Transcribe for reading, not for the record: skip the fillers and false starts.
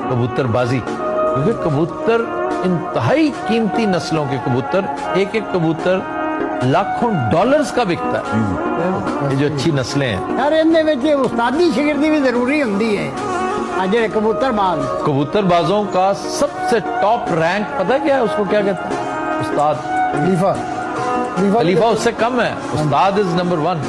कबूतरबाजी, क्योंकि कबूतर इंतहाई कीमती नस्लों के कबूतर, एक एक कबूतर लाखों डॉलर्स का बिकता है, ये जो अच्छी नस्लें हैं। यार इनदे विच उस्तादी शिगिर्दी भी जरूरी होंदी है। आज जे कबूतरबाज, कबूतरबाजों का सबसे टॉप रैंक पता है क्या है? उसको क्या कहते हैं? उस्ताद। खलीफा, खलीफा उससे कम है, उस्ताद इज नंबर 1।